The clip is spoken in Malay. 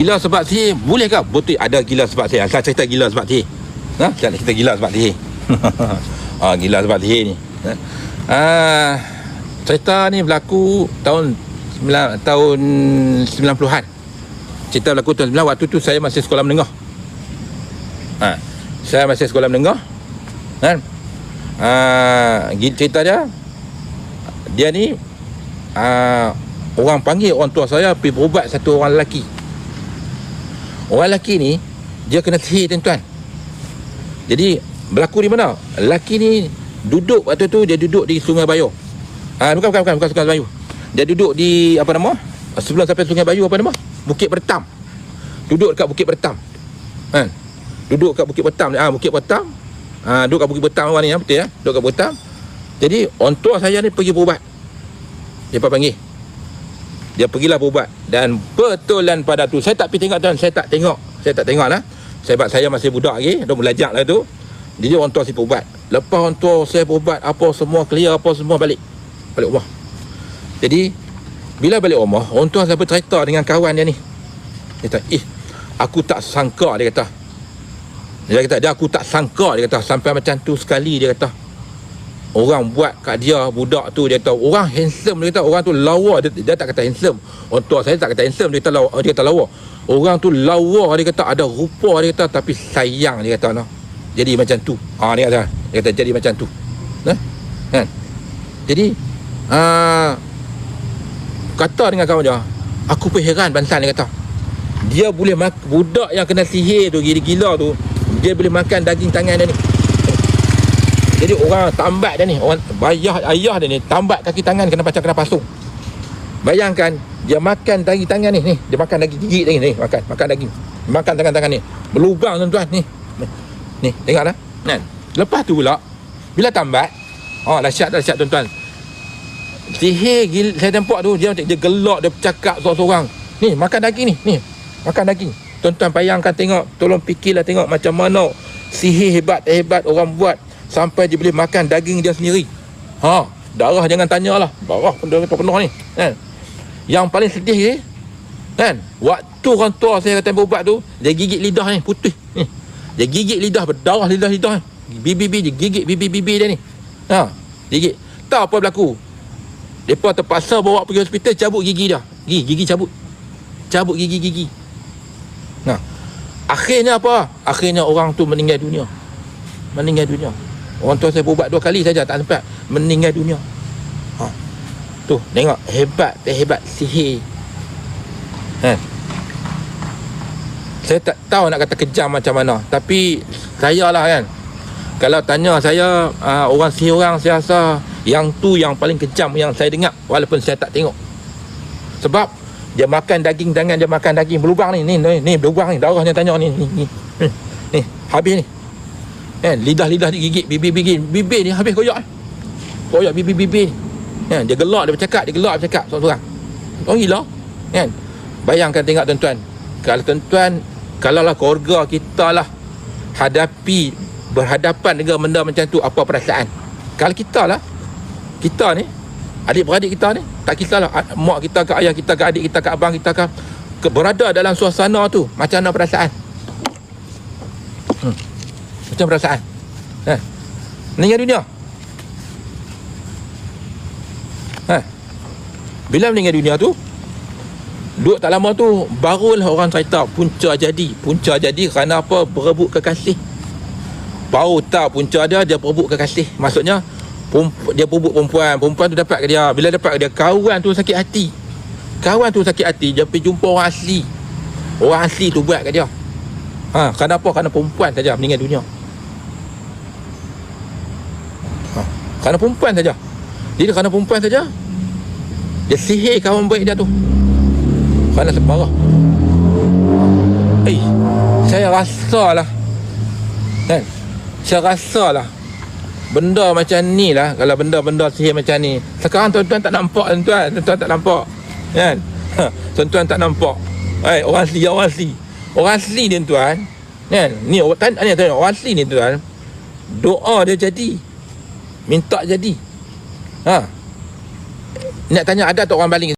Gila sebab sihir boleh ke? Betul ada gila sebab sihir. Asal cerita gila sebab sihir. Cerita gila sebab sihir. Gila sebab sihir ni. Cerita ni berlaku tahun 90-an. Cerita berlaku tahun 90. Waktu tu saya masih sekolah menengah. Saya masih sekolah menengah. Kan? Cerita dia ni orang panggil orang tua saya pergi berubat satu orang lelaki. Orang lelaki ni dia kena sihir, tuan-tuan. Jadi berlaku di mana? Lelaki ni duduk waktu tu, dia duduk di Sungai Bayur. Bukan Sungai Bayur. Dia duduk di apa nama? Sebelum sampai Sungai Bayur, apa nama? Bukit Bertam. Duduk dekat Bukit Bertam. Duduk kat Bukit Bertam. Bukit Bertam. Duduk kat Bukit Bertam orang ni, betul ya? Duduk kat Bukit Bertam. Jadi orang tua saya ni pergi berubat. Dia panggil. Dia pergilah berubat. Dan betulan pada tu, saya tak pergi tengok, tuan. Saya tak tengok lah. Sebab saya masih budak lagi, dah belajar lah tu. Jadi orang tua saya berubat. Lepas orang tua saya berubat, apa semua clear, apa semua balik rumah. Jadi bila balik rumah, orang tua saya bercerita dengan kawan dia ni. Dia kata, aku tak sangka, dia kata. Aku tak sangka, dia kata, sampai macam tu sekali, dia kata. Orang buat kat dia, budak tu, dia kata, orang handsome, dia kata, orang tu lawa. Dia tak kata handsome. Orang tua saya tak kata handsome, dia kata lawa. Orang tu lawa, dia kata, ada rupa, dia kata, tapi sayang, dia kata, no. Jadi macam tu. Dia kata jadi macam tu. Kan? Jadi kata dengan kawan dia, aku pun heran Bansan, dia kata. Dia boleh budak yang kena sihir tu, gila-gila tu, dia boleh makan daging tangan dia ni. Jadi orang tambat dia ni, orang ayah dia ni tambat kaki tangan kena pasung. Bayangkan dia makan daging tangan ni, dia makan daging gigit lagi ni, makan daging. Makan tangan-tangan ni. Berlubang, tuan-tuan ni. Ni, tengoklah. Kan? Lepas tu pula bila tambat, dahsyat tuan-tuan. Sihir saya nampak tu, dia gelak, dia bercakap seorang-seorang. Ni makan daging ni. Makan daging. Tuan-tuan bayangkan, tengok, tolong fikirlah, tengok macam mana sihir hebat orang buat sampai dia boleh makan daging dia sendiri. Darah jangan tanyalah. Darah pun dah penuh ni. Kan? Yang paling sedih kan? Waktu orang tua saya kata berubat tu, dia gigit lidah ni, putih ni. Dia gigit lidah, berdarah lidah ni. Bibir dia gigit bibir dia ni. Gigit. Tahu apa berlaku? Depa terpaksa bawa pergi hospital, cabut gigi dia. Gigi cabut. Cabut gigi. Akhirnya apa? Akhirnya orang tu meninggal dunia. Orang tua saya berubat 2 kali saja, tak sempat, meninggal dunia. Tu, tengok hebat sihir. Saya tak tahu nak kata kejam macam mana, tapi saya lah kan, kalau tanya saya, orang sihir orang, saya rasa yang tu yang paling kejam yang saya dengar, walaupun saya tak tengok. Sebab dia makan daging tangan, dia makan daging berlubang ni berlubang ni, darahnya tanya ni habis ni. Lidah digigit, bibir ni habis koyak bibir. Dia gelak, dia bercakap seorang-seorang. Orang gila. Bayangkan, tengok tuan-tuan. Kalau lah keluarga kita lah berhadapan dengan benda macam tu, apa perasaan? Kalau kita ni, adik-beradik kita ni, tak kisahlah mak kita ke ayah kita ke adik kita ke abang kita ke berada dalam suasana tu, macam mana perasaan? Macam perasaan meninggal dunia. Bila meninggal dunia tu, duduk tak lama tu, barulah orang cerita punca jadi kerana apa? Berebut kekasih. Baru tahu punca dia berebut kekasih. Maksudnya dia berebut perempuan tu dapat ke dia. Bila dapat ke dia, kawan tu sakit hati, dia pergi jumpa orang asli tu buat ke dia. Kerana apa? Kerana perempuan saja meninggal dunia. Kerana perempuan saja. Jadi kerana perempuan saja, dia sihir kawan baik dia tu. Kerana separah. Saya rasalah benda macam ni lah. Kalau benda-benda sihir macam ni, sekarang tuan-tuan tak nampak, tuan-tuan tak nampak kan? Tuan-tuan tak nampak. Orang asli ni tuan kan? Ni orang asli ni tuan, doa dia jadi, minta jadi. Nak tanya ada tak orang baling